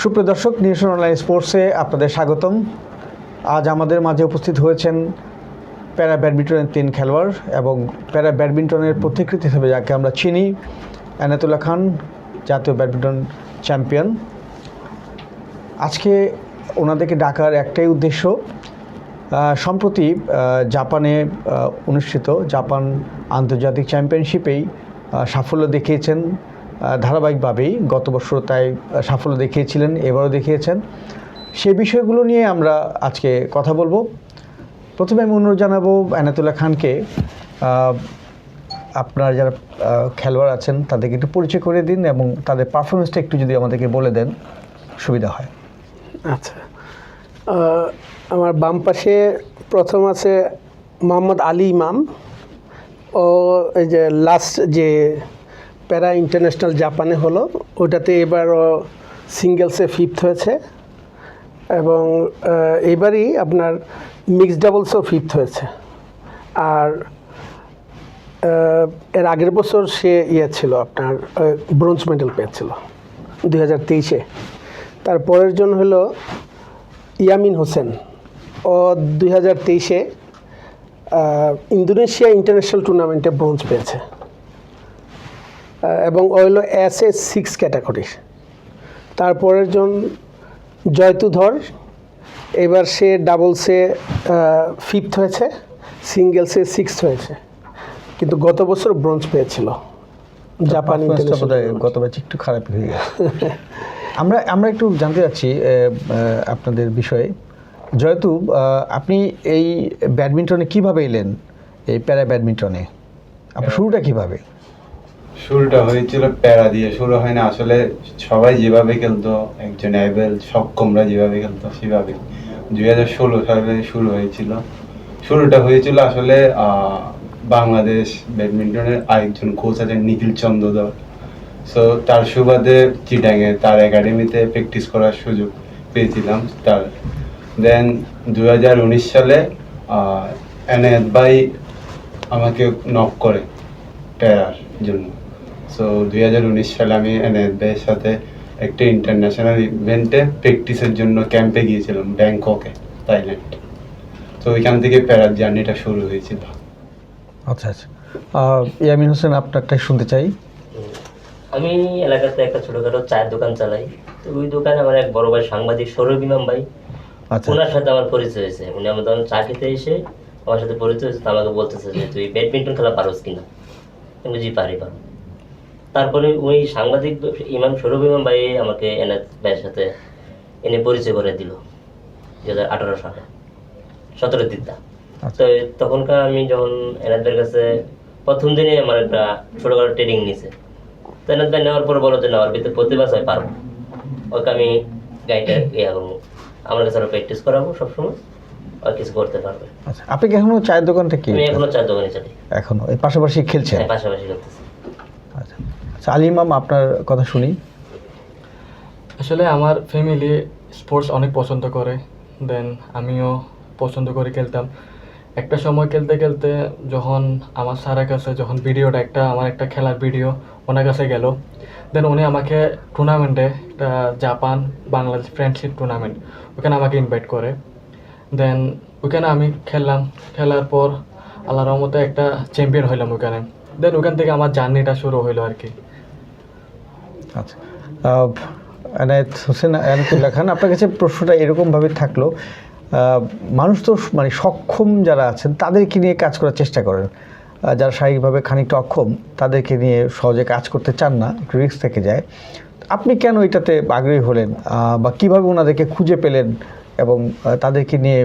সুপ্রিয় দর্শক, নিউশন অনলাইন স্পোর্টসে আপনাদের স্বাগতম। আজ আমাদের মাঝে উপস্থিত হয়েছেন প্যারা ব্যাডমিন্টনের 3 খেলোয়াড় এবং প্যারা ব্যাডমিন্টনের পথিকৃৎ হিসেবে যাকে আমরা চিনি, এনায়েতুল্লাহ খান, জাতীয় ব্যাডমিন্টন চ্যাম্পিয়ন। আজকে ওনাদেরকে ডাকার একটাই উদ্দেশ্য, সম্প্রতি জাপানে অনুষ্ঠিত জাপান আন্তর্জাতিক চ্যাম্পিয়নশিপেই সাফল্য দেখিয়েছেন ধারাবাহিকভাবেই। গত বছর তাই সাফল্য দেখিয়েছিলেন, এবারও দেখিয়েছেন। সেই বিষয়গুলো নিয়ে আমরা আজকে কথা বলবো। প্রথমে আমি অনুরোধ জানাবো এনায়েতুল্লাহ খানকে, আপনার যারা খেলোয়াড় আছেন তাদেরকে একটু পরিচয় করে দিন এবং তাদের পারফরমেন্সটা একটু যদি আমাদেরকে বলে দেন সুবিধা হয়। আচ্ছা, আমার বাম পাশে প্রথম আছে মোহাম্মদ আলী ইমাম। ও এই যে লাস্ট যে প্যারা ইন্টারন্যাশনাল জাপানে হলো ওটাতে এবারও সিঙ্গেলসে 5th হয়েছে এবং এবারই আপনার মিক্সড ডাবলসও 5th হয়েছে। আর এর আগের বছর সে ছিল আপনার ব্রোঞ্জ মেডেল পেয়েছিল 2023-এ। তারপরের জন হলো ইয়ামিন হোসেন। ও 2023-এ ইন্দোনেশিয়া ইন্টারন্যাশনাল টুর্নামেন্টে ব্রোঞ্জ পেয়েছে এবং ও হলো SA6 ক্যাটাগরির। তারপরের জন জয়তুধর, এবার সে ডাবলসে 5th হয়েছে, সিঙ্গেলসে 6th হয়েছে, কিন্তু গত বছর ব্রোঞ্জ পেয়েছিল জাপান ইন্টারন্যাশনাল। গত বছর একটু খারাপ হয়ে গেছে। আমরা একটু জানতে চাচ্ছি আপনাদের বিষয়ে। জয়তু, আপনি এই ব্যাডমিন্টনে কিভাবে এলেন, এই প্যারা ব্যাডমিন্টনে আপনার শুরুটা কিভাবে? শুরুটা হয়েছিল প্যারা দিয়ে, শুরু হয় না আসলে। সবাই যেভাবে খেলতো, একজন অ্যাবেল সক্ষমরা যেভাবে খেলতো সেভাবে 2016 সালে শুরু হয়েছিল। শুরুটা হয়েছিল আসলে বাংলাদেশ ব্যাডমিন্টনের আরেকজন কোচ আছেন নিখিল চন্দ্রধর। সো তার সুবাদে চিটাঙে তার একাডেমিতে প্র্যাকটিস করার সুযোগ পেয়েছিলাম। দেন 2019 সালে এনায়েত ভাই আমাকে নক করে প্যারার জন্য। সো 2019 সালে আমি এনায়েত ভাইয়ের সাথে একটা ইন্টারন্যাশনাল ইভেন্টে প্র্যাকটিসের জন্য ক্যাম্পে গিয়েছিলাম ব্যাংককে, থাইল্যান্ড। তো ওইখান থেকে প্যারার জার্নিটা শুরু হয়েছিল। আচ্ছা আচ্ছা, ইয়ামিন হোসেন, আপনারটাই শুনতে চাই। আমি এলাকাতে একটা ছোটখাটো চায়ের দোকান চালাই। তো ওই দোকানে আমার এক বড় ভাই সাংবাদিক সৌরভ ইমাম ভাই, ওনার সাথে আমার পরিচয় হয়েছে। উনি আমার তখন চা খেতে এসে আমার সাথে পরিচয় হয়েছে। তো আমাকে বলতেছে যে তুই ব্যাডমিন্টন খেলা পারোস কিনা। আমি জি পারি। তারপরে ওই সাংবাদিক সৌরভ ইমাম ভাই আমাকে এনায়েত ভাইয়ের সাথে এনে পরিচয় করে দিল 2018 সালে 17 দিকটা। তো তখনকার আমি যখন এনায়েত ভাইয়ের কাছে প্রথম দিনে আমার একটা ছোটখাটো ট্রেনিং নিয়েছে। তো এনায়েত ভাই নেওয়ার পর বলো যে না, ওর ভিতরে প্রতিভা হয়, পারবো, ওকে আমি গাইডে করবো, আমার কাছে আরো প্র্যাকটিস করাবো, সবসময় আর কিছু করতে পারবে। আচ্ছা, আপনি কি এখনো চায়ের দোকানটা কি? আমি এখনো চায়ের দোকানে চালাই। এখনো এই পাশাপাশি খেলছেন? হ্যাঁ, পাশাপাশি খেলতেছি। আচ্ছা আচ্ছা, আলী ইমাম, আপনার কথা শুনি। আসলে আমার ফ্যামিলি স্পোর্টস অনেক পছন্দ করে, দেন আমিও পছন্দ করে খেলতাম। একটা সময় খেলতে খেলতে যখন আমার স্যারের কাছে যখন আমার একটা খেলার ভিডিও ওনার কাছে গেল, দেন উনি আমাকে টুর্নামেন্টে, একটা জাপান বাংলাদেশ ফ্রেন্ডশিপ টুর্নামেন্ট, ওখানে আমাকে ইনভাইট করে। দেন ওখানে আমি খেললাম। খেলার পর আল্লাহর রহমতে একটা চ্যাম্পিয়ন হইলাম ওখানে। দেন ওখান থেকে আমার জার্নিটা শুরু হইলো আর কি। আচ্ছা, এনায়েতুল্লাহ খান, আপনার কাছে প্রশ্নটা এরকমভাবে থাকলো, মানুষ তো মানে সক্ষম যারা আছেন তাদেরকে নিয়ে কাজ করার চেষ্টা করেন, যারা শারীরিকভাবে খানিকটা অক্ষম তাদেরকে নিয়ে সহজে কাজ করতে চান না, একটু রিস্ক থেকে যায়। আপনি কেন এটাতে আগ্রহী হলেন বা কীভাবে ওনাদেরকে খুঁজে পেলেন এবং তাদেরকে নিয়ে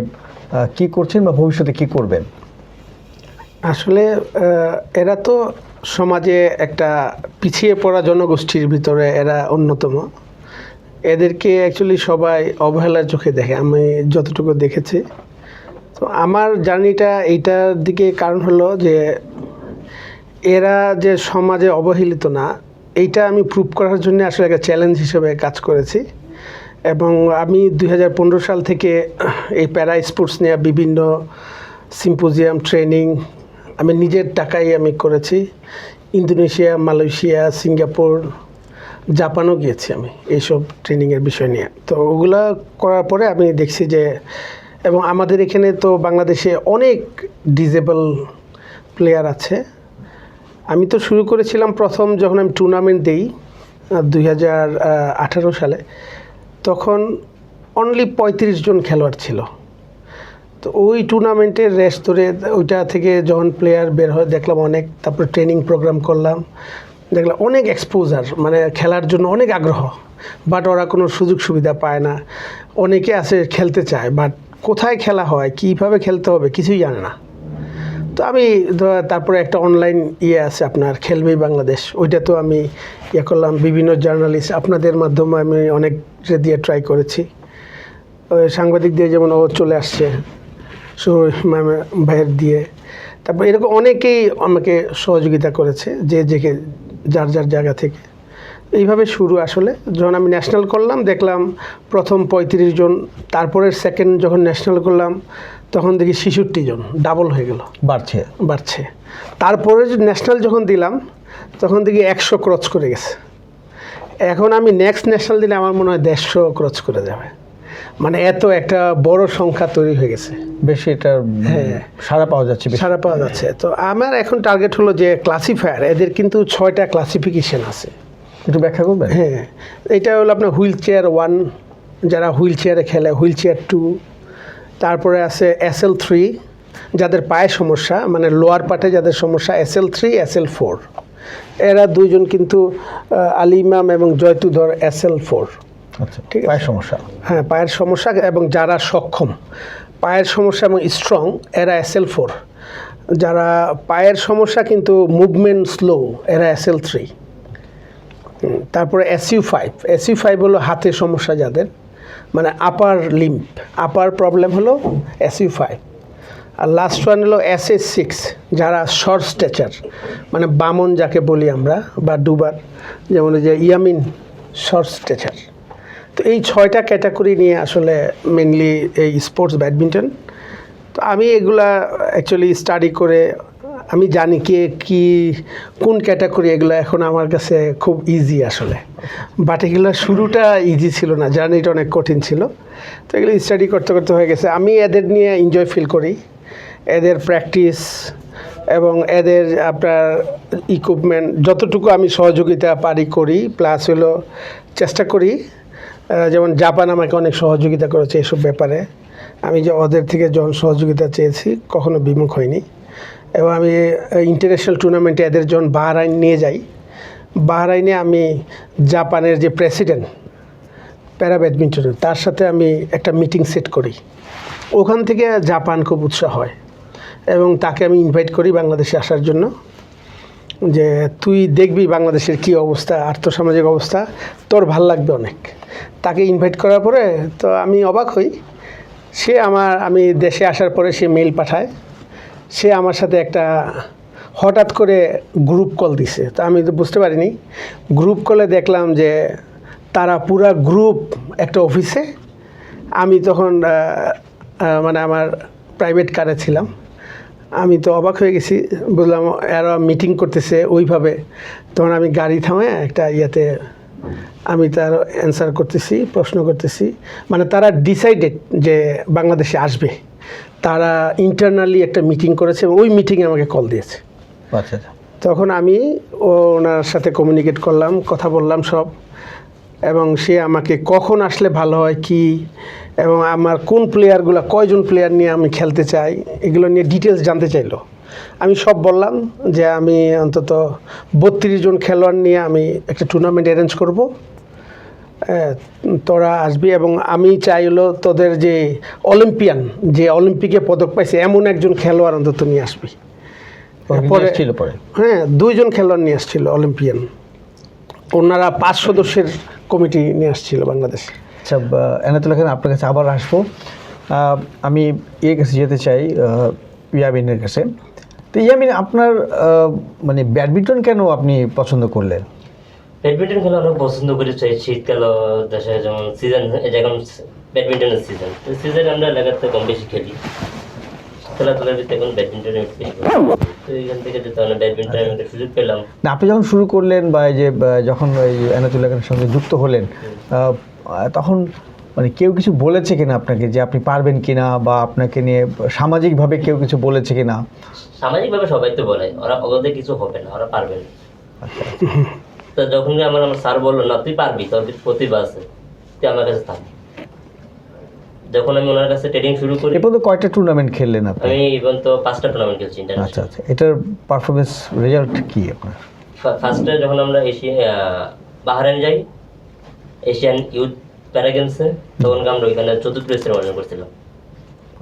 কি করছেন বা ভবিষ্যতে কি করবেন? আসলে এরা তো সমাজে একটা পিছিয়ে পড়া জনগোষ্ঠীর ভিতরে এরা অন্যতম। এদেরকে অ্যাকচুয়ালি সবাই অবহেলার চোখে দেখে, আমি যতটুকু দেখেছি। তো আমার জার্নিটা এইটার দিকে কারণ হলো যে এরা যে সমাজে অবহেলিত না, এইটা আমি প্রুভ করার জন্য আসলে একটা চ্যালেঞ্জ হিসেবে কাজ করেছি। এবং আমি 2015 সাল থেকে এই প্যারা স্পোর্টস নিয়ে বিভিন্ন সিম্পোজিয়াম, ট্রেনিং আমি নিজের টাকায় আমি করেছি। ইন্দোনেশিয়া, মালয়েশিয়া, সিঙ্গাপুর, জাপানও গিয়েছি আমি এইসব ট্রেনিংয়ের বিষয় নিয়ে। তো ওগুলা করার পরে আমি দেখছি যে, এবং আমাদের এখানে তো বাংলাদেশে অনেক ডিজেবল প্লেয়ার আছে। আমি তো শুরু করেছিলাম প্রথম যখন আমি টুর্নামেন্ট দিই 2018 সালে, তখন অনলি 35 জন খেলোয়াড় ছিল। তো ওই টুর্নামেন্টের রেস ধরে ওইটা থেকে যখন প্লেয়ার বের হয় দেখলাম অনেক, তারপরে ট্রেনিং প্রোগ্রাম করলাম, দেখলাম অনেক এক্সপোজার, মানে খেলার জন্য অনেক আগ্রহ, বাট ওরা কোনো সুযোগ সুবিধা পায় না। অনেকে আছে খেলতে চায়, বাট কোথায় খেলা হয়, কীভাবে খেলতে হবে কিছুই জানে না। তো আমি তারপরে একটা অনলাইন আছে আপনার খেলবেই বাংলাদেশ, ওইটা তো আমি করলাম, বিভিন্ন জার্নালিস্ট আপনাদের মাধ্যমে আমি অনেক দিয়ে ট্রাই করেছি। ওই সাংবাদিক দিয়ে যেমন ও চলে আসছে ভাইয়ের দিয়ে, তারপর এরকম অনেকেই আমাকে সহযোগিতা করেছে যে যার জায়গা থেকে। এইভাবে শুরু। আসলে যখন আমি ন্যাশনাল করলাম দেখলাম প্রথম 35 জন, তারপরে সেকেন্ড যখন ন্যাশনাল করলাম তখন দেখি 66 জন, ডাবল হয়ে গেল, বাড়ছে। তারপরে ন্যাশনাল যখন দিলাম তখন দেখি 100 ক্রস করে গেছে। এখন আমি নেক্সট ন্যাশনাল দিলে আমার মনে হয় 150 ক্রস করে যাবে, মানে এত একটা বড় সংখ্যা তৈরি হয়ে গেছে। বেশি এটা সারা পাওয়া যাচ্ছে। তো আমার এখন টার্গেট হলো যে ক্লাসিফায়ার, এদের কিন্তু 6টা ক্লাসিফিকেশন আছে, একটু ব্যাখ্যা করবেন? হ্যাঁ, এটা হলো আপনার হুইল চেয়ার 1, যারা হুইল চেয়ারে খেলে, হুইল চেয়ার 2, তারপরে আছে SL3 যাদের পায়ে সমস্যা, মানে লোয়ার পার্টে যাদের সমস্যা, SL3 SL4। এরা দুইজন কিন্তু আলী ইমাম এবং জয়তুধর SL4। আচ্ছা, ঠিক আছে। পায়ের সমস্যা, হ্যাঁ, পায়ের সমস্যা, এবং যারা সক্ষম পায়ের সমস্যা এবং স্ট্রং এরা SL4। যারা পায়ের সমস্যা কিন্তু মুভমেন্ট স্লো এরা SL3। তারপরে SU5 হলো হাতের সমস্যা যাদের, মানে আপার প্রবলেম হলো SU5। আর লাস্ট ওয়ান হলো SS6, যারা শর্ট স্ট্যাচার, মানে বামন যাকে বলি আমরা, বা ডুবার, যেমন যে ইয়ামিন শর্ট স্ট্যাচার। তো এই 6টা ক্যাটাগরি নিয়ে আসলে মেনলি এই স্পোর্টস ব্যাডমিন্টন। তো আমি এগুলা অ্যাকচুয়ালি স্টাডি করে আমি জানি কোন ক্যাটাগরি, এগুলো এখন আমার কাছে খুব ইজি আসলে, বাট এগুলো শুরুটা ইজি ছিল না, জার্নিটা অনেক কঠিন ছিল। তো এগুলো স্টাডি করতে করতে হয়ে গেছে। আমি এদের নিয়ে এনজয় ফিল করি, এদের প্র্যাকটিস এবং এদের আপনার ইকুইপমেন্ট যতটুকু আমি সহযোগিতা পারি করি, প্লাস হলো চেষ্টা করি। যেমন জাপান আমাকে অনেক সহযোগিতা করেছে এসব ব্যাপারে, আমি যে ওদের থেকে যখন সহযোগিতা চেয়েছি কখনো বিমুখ হয়নি। এবং আমি ইন্টারন্যাশনাল টুর্নামেন্টে এদের যখন বাহরাইন নিয়ে যাই, বাহরাইনে আমি জাপানের যে প্রেসিডেন্ট প্যারা ব্যাডমিন্টনের, তার সাথে আমি একটা মিটিং সেট করি। ওখান থেকে জাপান খুব উৎসাহ হয় এবং তাকে আমি ইনভাইট করি বাংলাদেশে আসার জন্য, যে তুই দেখবি বাংলাদেশের কী অবস্থা, আর্থসামাজিক অবস্থা, তোর ভাল লাগবে অনেক। তাকে ইনভাইট করার পরে তো আমি অবাক হই, আমি দেশে আসার পরে সে মেইল পাঠায়, সে আমার সাথে একটা হঠাৎ করে গ্রুপ কল দিছে। তো আমি তো বুঝতে পারিনি, গ্রুপ কলে দেখলাম যে তারা পুরা গ্রুপ একটা অফিসে, আমি তখন মানে আমার প্রাইভেট কারে ছিলাম। আমি তো অবাক হয়ে গেছি, বুঝলাম এরা মিটিং করতেছে ওইভাবে। তখন আমি গাড়ি থামে একটা আমি তার অ্যান্সার করতেছি, প্রশ্ন করতেছি, মানে তারা ডিসাইডেড যে বাংলাদেশে আসবে, তারা ইন্টারনালি একটা মিটিং করেছে, ওই মিটিংয়ে আমাকে কল দিয়েছে। আচ্ছা, তখন আমি ওনার সাথে কমিউনিকেট করলাম, কথা বললাম সব, এবং সে আমাকে কখন আসলে ভালো হয় এবং আমার কোন প্লেয়ারগুলো, কয়জন প্লেয়ার নিয়ে আমি খেলতে চাই, এগুলো নিয়ে ডিটেলস জানতে চাইলো। আমি সব বললাম যে আমি অন্তত 32 জন খেলোয়াড় নিয়ে আমি একটা টুর্নামেন্ট অ্যারেঞ্জ করব, তোরা আসবি, এবং আমি চাইলো তোদের যে অলিম্পিকে পদক পাইছে এমন একজন খেলোয়াড় অন্তত নিয়ে আসবি। হ্যাঁ, 2 জন খেলোয়াড় নিয়ে আসছিল অলিম্পিয়ান, ওনারা 5 সদস্যের কমিটি নিয়ে আসছিল বাংলাদেশ। আচ্ছা এনায়েতুল্লাহ খান, আপনার কাছে আবার আসবো। আমি কাছে যেতে চাই, ইয়ামিনের কাছে। তো ইয়ামিন, আপনার মানে ব্যাডমিন্টন কেন আপনি পছন্দ করলেন? ব্যাডমিন্টন খেলা অনেক পছন্দ করি। শীতকাল দেশে যেমন সিজন, এখন ব্যাডমিন্টনের সিজনে আমরা এলাকাতে কম বেশি খেলি। খেলাধুলার ভিতরে এখন ব্যাডমিন্টনে বেশি করি। তো এখান থেকে যেতে মানে ব্যাডমিন্টনে আমি একটা সুযোগ পেলাম। না আপনি যখন শুরু করলেন বা এই যে যখন এই এনায়েতুল্লাহ খানের সঙ্গে যুক্ত হলেন তখন মানে কেউ কিছু বলেছে কিনা আপনাকে যে আপনি পারবেন কিনা, বা আপনাকে নিয়ে সামাজিকভাবে কেউ কিছু বলেছে কিনা? সামাজিকভাবে সবাই তো বলে ওদের কিছু হবে না, ওরা পারবে না। তো যখন আমার স্যার বললো না তুই পারবি, তোর প্রতিভা আছে, তুই আমার কাছে থাক। যখন আমি ওনার কাছে ট্রেনিং শুরু করি, এ পর্যন্ত কয়টা টুর্নামেন্ট খেললেন আপনি? আমি ইভেন তো 5টা টুর্নামেন্ট খেলছি আচ্ছা ইন্টারন্যাশনাল। আচ্ছা, এটার পারফরমেন্স রেজাল্ট কি আপনার? ফার্স্টে যখন আমরা বাহরাইন যাই এশিয়ান ইউথ প্যারা গেমসে, তখন আমরা ওইখানে 4র্থ প্লেসের অর্জন করছিলাম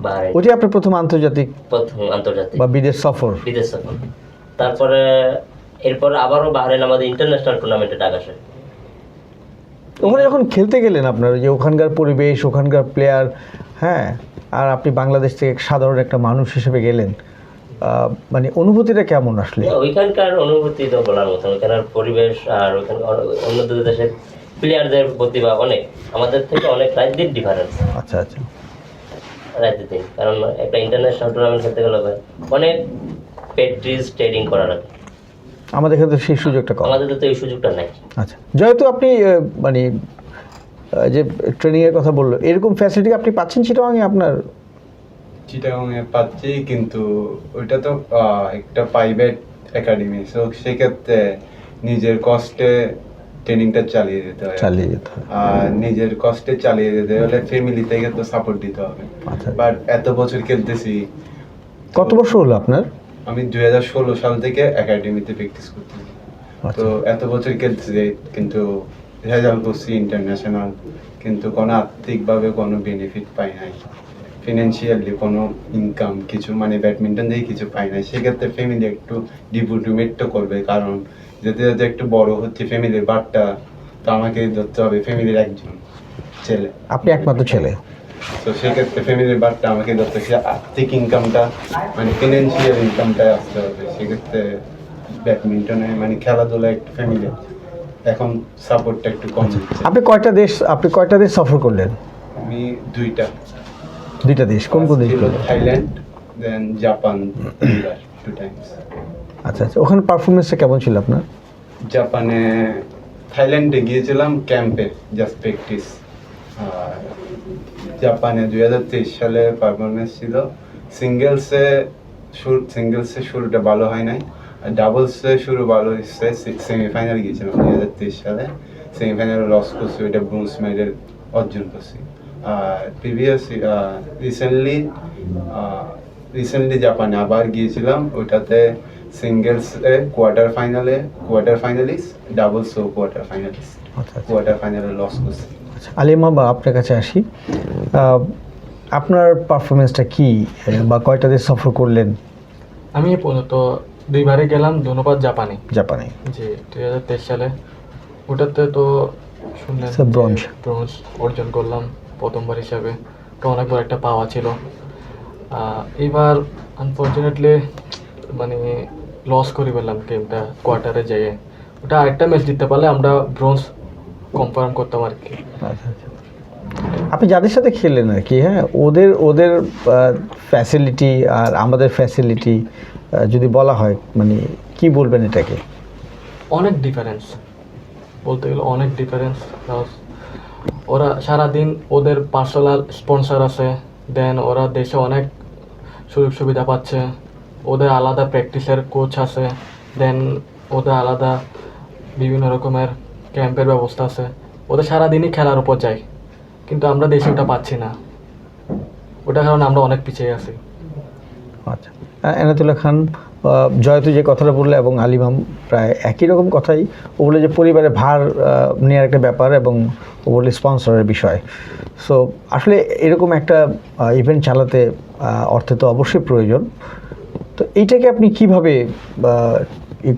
বাহরাইন, ওটি আপনার প্রথম আন্তর্জাতিক প্রথম আন্তর্জাতিক বা বিদেশ সফর? বিদেশ সফর। তারপরে এরপর আবারও বাহরাইন আমাদের ইন্টারন্যাশনাল টুর্নামেন্টে ডাক আসে। ওখানে যখন খেলতে গেলেন আপনার যে ওখানকার পরিবেশ, ওখানকার প্লেয়ার, হ্যাঁ, আর আপনি বাংলাদেশ থেকে সাধারণ একটা মানুষ হিসেবে গেলেন, মানে অনুভূতিটা কেমন আসলে? ওইখানকার অনুভূতি তো বলার মতো, ওইখানকার পরিবেশ আর ওইখানকার অন্য দু দেশের প্লেয়ারদের প্রতিভা অনেক আমাদের থেকে অনেক রাজনীতির ডিফারেন্স। আচ্ছা আচ্ছা, রাজনীতি কারণ একটা ইন্টারন্যাশনাল টুর্নামেন্ট খেলতে গেলে অনেক প্র্যাকটিস ট্রেনিং করা লাগে, আমাদের এখানে তো সেই সুযোগটা কম। আমাদের তো এই সুযোগটা নাই। আচ্ছা, যেহেতু আপনি মানে যে ট্রেনিংয়ের কথা বললো, এরকম ফ্যাসিলিটি আপনি পাচ্ছেন চিটাগাংয়ে আপনার? চিটাগাংয়ে পাচ্ছি, কিন্তু ওইটা তো একটা প্রাইভেট একাডেমি, সো সেক্ষেত্রে নিজের কষ্টে ট্রেনিংটা চালিয়ে যেতে হয়। আর নিজের কষ্টে চালিয়ে যেতে হলে ফ্যামিলি থেকে তো সাপোর্ট দিতে হবে। আচ্ছা, বাট এত বছর খেলতেছি। কত বছর হলো আপনার? আমি 2016 সাল থেকে একাডেমিতে প্র্যাকটিস করতেছি। তো এত বছর খেলতেছি, কিন্তু রেজাল্ট করছি ইন্টারন্যাশনাল, কিন্তু কোনো আর্থিকভাবে কোনো বেনিফিট পাই নাই, ফিনান্সিয়ালি কোনো ইনকাম কিছু, মানে ব্যাডমিন্টন দিয়ে কিছু পাই নাই। সেক্ষেত্রে ফ্যামিলি একটু ডিমোটিভেট তো করবে, কারণ যেতে যেতে একটু বড় হচ্ছে, ফ্যামিলির বারটা তো আমাকে ধরতে হবে, ফ্যামিলির একজন ছেলে, আপনি একমাত্র ছেলে, তো সেক্ষেত্রে ফ্যামিলির বারটা আমাকে ধরতে হবে, আর্থিক ইনকামটা মানে ফিনান্সিয়াল ইনকামটাই আসতে হবে। সেক্ষেত্রে ব্যাডমিন্টনে মানে খেলাধুলা একটু ফ্যামিলি এখন সাপোর্টটা একটু কম দিচ্ছে। আপনি কয়টা দেশ সফর করলেন? আমি দুইটা দেশ, কোন কোন দেশ? থাইল্যান্ড, দেন জাপান, 2 টাইমস। আচ্ছা আচ্ছা, ওখানে পারফরমেন্সটা কেমন ছিল আপনার? জাপানে, থাইল্যান্ডে গিয়েছিলাম ক্যাম্পে, জাস্ট প্র্যাকটিস। আর জাপানে 2023 সালে পারফরমেন্স ছিল। সিঙ্গেলসে শুরুটা ভালো হয় নাই, আর ডাবলসে শুরু ভালো হয়েছে। সেমিফাইনাল গিয়েছিলাম 2023 সালে, সেমিফাইনালে লস করছি, ওইটা ব্রোঞ্জ মেডেল অর্জন করছি। আর রিসেন্টলি জাপানে আবার গিয়েছিলাম, ওইটাতে সিঙ্গেলসে কোয়ার্টার ফাইনালিস্ট, ডাবলসও কোয়ার্টার ফাইনালিস্ট, কোয়ার্টার ফাইনালে লস করছি। আলিমা, বা আপনার কাছে আসি, আপনার পারফরমেন্সটা কি, বা কয়টা দেশ সফর করলেন? আমি পর্যন্ত 2বারে গেলাম, ধন্যবাদ জাপানে জি 2023 সালে। ওটাতে তো শুনলেন ব্রোঞ্জ অর্জন করলাম প্রথমবার হিসাবে, তো অনেক বড় একটা পাওয়া ছিল। এবার আনফর্চুনেটলি মানে লস করে ফেললাম গেমটা কোয়ার্টারে যেয়ে। ওটা আরেকটা ম্যাচ জিততে পারলে আমরা ব্রোঞ্জ কনফার্ম করতাম আর কি। আচ্ছা আচ্ছা, আপনি যাদের সাথে খেললেন আর কি, হ্যাঁ, ওদের ফ্যাসিলিটি আর আমাদের ফ্যাসিলিটি যদি বলা হয়, মানে কি বলবেন এটাকে? অনেক ডিফারেন্স, বলতে গেলে অনেক ডিফারেন্স। ওরা সারাদিন ওদের পার্সোনাল স্পন্সর আছে, দেন ওরা দেশে অনেক সুযোগ সুবিধা পাচ্ছে, ওদের আলাদা প্র্যাকটিসের কোচ আছে, দেন ওদের আলাদা বিভিন্ন রকমের ক্যাম্পের ব্যবস্থা আছে। ওদের সারাদিনই খেলার উপর যায়, কিন্তু আমরা দেশে ওটা পাচ্ছি না, ওটা কারণে আমরা অনেক পিছিয়ে আছি। আচ্ছা, এনায়েতুল্লাহ খান, জয়তু যে কথাটা বললে এবং আলিমাম প্রায় একই রকম কথাই। ও বলে যে পরিবারের ভার নেওয়ার একটা ব্যাপার, এবং ও বলে স্পন্সরের বিষয়। সো আসলে এরকম একটা ইভেন্ট চালাতে অর্থে তো অবশ্যই প্রয়োজন। তো এইটাকে আপনি কিভাবে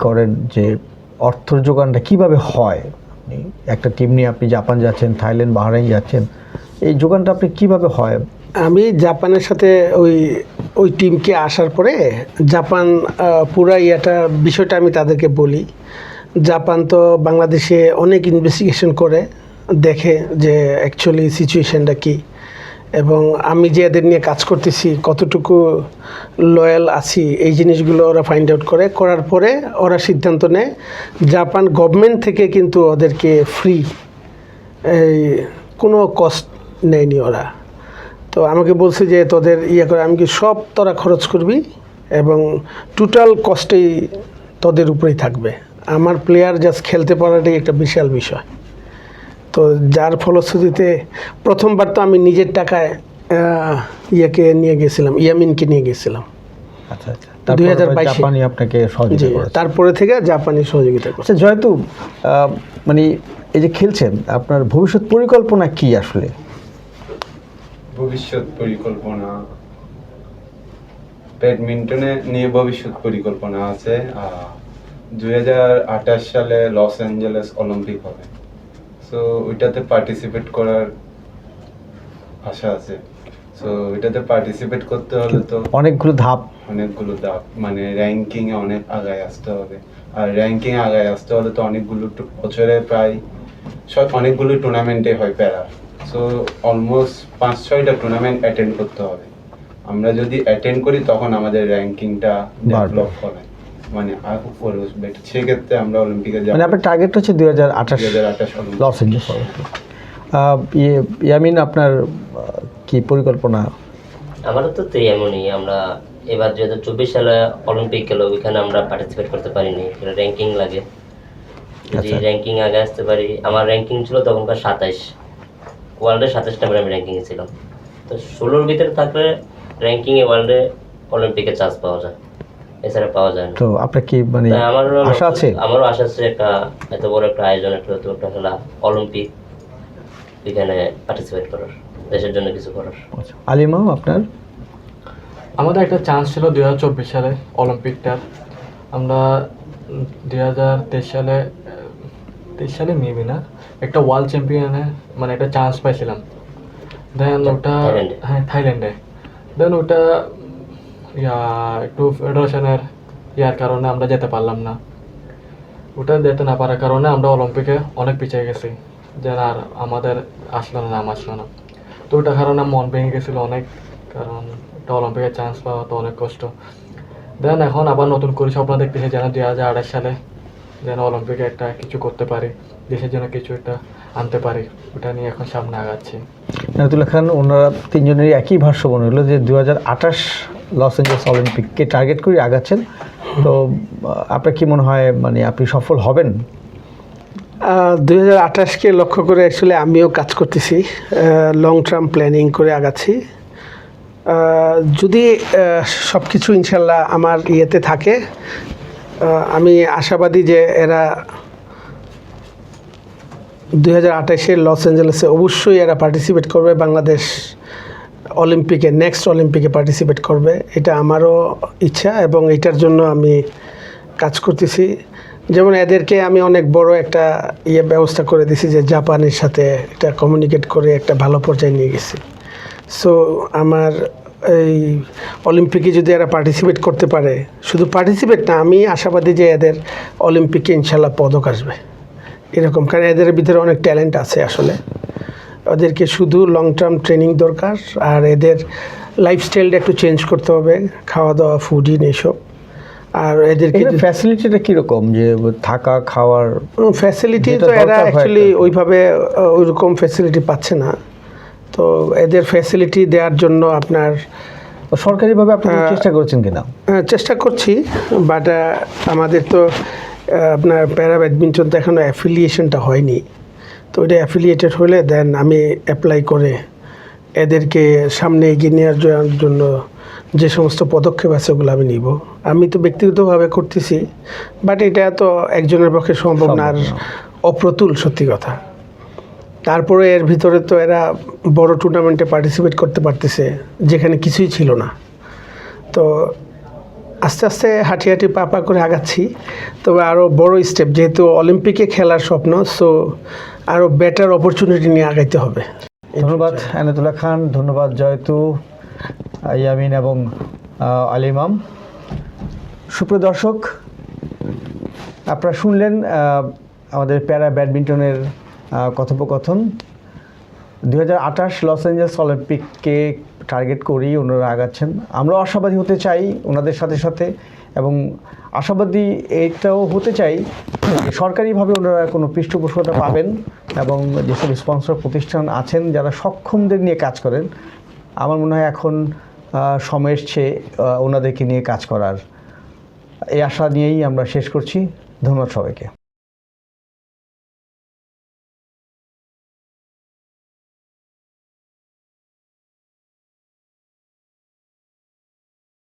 করেন, যে অর্থের যোগানটা কিভাবে হয়? আপনি একটা টিম নিয়ে আপনি জাপান যাচ্ছেন, থাইল্যান্ড, বাহরাইন যাচ্ছেন, এই যোগানটা আপনি কিভাবে হয়? আমি জাপানের সাথে ওই টিমকে আসার পরে জাপান পুরা বিষয়টা আমি তাদেরকে বলি। জাপান তো বাংলাদেশে অনেক ইনভেস্টিগেশন করে, দেখে যে অ্যাকচুয়ালি সিচুয়েশানটা কী। এবং আমি যে এদের নিয়ে কাজ করতেছি কতটুকু লয়াল আছি এই জিনিসগুলো ওরা ফাইন্ড আউট করার পরে ওরা সিদ্ধান্ত নেয়। জাপান গভর্নমেন্ট থেকে কিন্তু ওদেরকে ফ্রি, এই কোনো কস্ট নেয়নি ওরা। তো আমাকে বলছে যে তোদের করে, আমি কি সব তোরা খরচ করবি এবং টোটাল কস্টেই তোদের উপরেই থাকবে। আমার প্লেয়ার জাস্ট খেলতে পারাটাই একটা বিশাল বিষয়। তো যার ফলশ্রুতিতে প্রথমবার তো আমি নিজের টাকায় নিয়ে গেছিলাম, ইয়ামিনকে নিয়ে গেছিলাম। আচ্ছা আচ্ছা, 2022 জাপানি আপনাকে সহযোগিতা করেছে। তারপরে থেকে জাপানি সহযোগিতা করছে। আচ্ছা জয়তু, মানে এই যে খেলছেন, আপনার ভবিষ্যৎ পরিকল্পনা কি আসলে? ভবিষ্যৎ পরিকল্পনা, ব্যাডমিন্টনে নিয়ে ভবিষ্যৎ পরিকল্পনা আছে। 2028 সালে লস অ্যাঞ্জেলেস অলিম্পিক হবে, সো ওইটাতে পার্টিসিপেট করার আশা আছে। সো ওইটাতে পার্টিসিপেট করতে হলে তো অনেকগুলো ধাপ, মানে র্যাঙ্কিং এ অনেক আগায় আসতে হবে। আর র্যাঙ্কিং এ আগায় আসতে হলে তো অনেকগুলো বছরে প্রায় অনেকগুলো টুর্নামেন্টে হয় প্যারা। সো অলমোস্ট 5-6টা টুর্নামেন্ট অ্যাটেন্ড করতে হবে। আমরা যদি অ্যাটেন্ড করি তখন আমাদের র্যাঙ্কিংটা ডেভেলপ হবে, মানে আর উপরে উঠবে। সেক্ষেত্রে আমরা অলিম্পিকে যাব। মানে আপনার টার্গেট হচ্ছে 2028 Olympic. Los Angeles Olympic. Yamin, আপনার কি পরিকল্পনা? আমারও তো এমনই। আমরা এবার 2024 সালে অলিম্পিক গেল, ওইখানে আমরা পার্টিসিপেট করতে পারিনি, র্যাঙ্কিং লাগে। যদি আচ্ছা। র্যাঙ্কিং আগে আসতে পারি, আমার র্যাঙ্কিং ছিল তখনকার 27, ওয়ার্ল্ডে 27 নম্বরে আমি র্যাঙ্কিংয়ে ছিলাম। তো 16-র ভিতরে থাকলে র্যাঙ্কিংয়ে ওয়ার্ল্ডে অলিম্পিকে চান্স পাওয়া যায়, এছাড়া পাওয়া যায় না। তো আপনার কি মানে তাই আমারও আশা আছে? আমারও আশা আছে একটা এত বড় একটা আয়োজন, একটা খেলা অলিম্পিক, এখানে পার্টিসিপেট করার, দেশের জন্য কিছু করার। আচ্ছা, আলিমাও আপনার? আমাদের একটা চান্স ছিল 2024 সালে অলিম্পিকটার। আমরা 2023 সালে মেবি না, একটা ওয়ার্ল্ড চ্যাম্পিয়নে মানে একটা চান্স পাইছিলাম। দেন ওটা থাইল্যান্ডে। দেন ওটা একটু ফেডারেশনের কারণে আমরা যেতে পারলাম না। ওটা যেতে না পারার কারণে আমরা অলিম্পিকে অনেক পিছিয়ে গেছি, যেন আর আমাদের নাম আসলো না। তো ওটার কারণে মন ভেঙে গেছিলো অনেক, কারণ একটা অলিম্পিকে চান্স পাওয়া তো অনেক কষ্ট। দেন এখন আবার নতুন করে স্বপ্ন দেখতেছি যেন 2028 সালে যেন অলিম্পিকে একটা কিছু করতে পারি, দেশের জন্য কিছু একটা আনতে পারি। ওটা নিয়ে এখন সামনে আগাচ্ছি। নাতুল্লাহ খান, ওনারা তিনজনেরই একই ভাষ্য মনে হলো যে 2028 লস এঞ্জেলেস অলিম্পিককে টার্গেট করে আগাচ্ছেন। তো আপনার কি মনে হয়, মানে আপনি সফল হবেন? 2028কে লক্ষ্য করে অ্যাকচুয়ালি আমিও কাজ করতেছি, লং টার্ম প্ল্যানিং করে আগাচ্ছি। যদি সব কিছু ইনশাল্লাহ আমার থাকে, আমি আশাবাদী যে এরা 2028-এর লস অ্যাঞ্জেলেসে অবশ্যই এরা পার্টিসিপেট করবে, বাংলাদেশ অলিম্পিকে, নেক্সট অলিম্পিকে পার্টিসিপেট করবে। এটা আমারও ইচ্ছা এবং এটার জন্য আমি কাজ করতেছি। যেমন এদেরকে আমি অনেক বড় একটা ব্যবস্থা করে দিছি, যে জাপানের সাথে এটা কমিউনিকেট করে একটা ভালো পর্যায়ে নিয়ে গেছি। সো আমার এই অলিম্পিকে যদি এরা পার্টিসিপেট করতে পারে, শুধু পার্টিসিপেট না, আমি আশাবাদী যে এদের অলিম্পিকে ইনশাল্লাহ পদক আসবে এরকম। কারণ এদের ভিতরে অনেক ট্যালেন্ট আছে আসলে। ওদেরকে শুধু লং টার্ম ট্রেনিং দরকার, আর এদের লাইফস্টাইলটা একটু চেঞ্জ করতে হবে, খাওয়া দাওয়া, ফুডিং এইসব। আর এদেরকে ফ্যাসিলিটিটা কীরকম, যে থাকা খাওয়ার ফ্যাসিলিটি তো এরা অ্যাকচুয়ালি ওইভাবে ওইরকম ফ্যাসিলিটি পাচ্ছে না। তো এদের ফ্যাসিলিটি দেওয়ার জন্য আপনার সরকারিভাবে আপনি চেষ্টা করেছেন কিনা? চেষ্টা করছি, বাট আমাদের তো আপনার প্যারা ব্যাডমিন্টন তো এখনও অ্যাফিলিয়েশনটা হয়নি। তো ওইটা অ্যাফিলিয়েটেড হলে দেন আমি অ্যাপ্লাই করে এদেরকে সামনে এগিয়ে নেওয়ার জন্য যে সমস্ত পদক্ষেপ আছে ওগুলো আমি নিব। আমি তো ব্যক্তিগতভাবে করতেছি, বাট এটা তো একজনের পক্ষে সম্ভব না, আর অপ্রতুল সত্যি কথা। তারপরে এর ভিতরে তো এরা বড় টুর্নামেন্টে পার্টিসিপেট করতে পারতেছে, যেখানে কিছুই ছিল না। তো আস্তে আস্তে হাঁটি হাঁটি পা পা করে আগাচ্ছি। তবে আরও বড় স্টেপ, যেহেতু অলিম্পিকে খেলার স্বপ্ন, সো আরও বেটার অপরচুনিটি নিয়ে আগাইতে হবে। ধন্যবাদ আনাতুল্লাহ খান, ধন্যবাদ জয়তু, ইয়ামিন এবং আলিমাম। সুপ্রিয় দর্শক, আপনারা শুনলেন আমাদের প্যারা ব্যাডমিন্টনের কথোপকথন। 2028 লস অ্যাঞ্জেলস অলিম্পিককে টার্গেট করেই ওনারা আগাচ্ছেন। আমরা আশাবাদী হতে চাই ওনাদের সাথে সাথে, এবং আশাবাদী এইটাও হতে চাই সরকারিভাবে ওনারা কোনো পৃষ্ঠপোষকতা পাবেন, এবং যেসব স্পন্সর প্রতিষ্ঠান আছেন যারা সক্ষমদের নিয়ে কাজ করেন, আমার মনে হয় এখন সময় এসছে ওনাদেরকে নিয়ে কাজ করার। এই আশা নিয়েই আমরা শেষ করছি। ধন্যবাদ সবাইকে।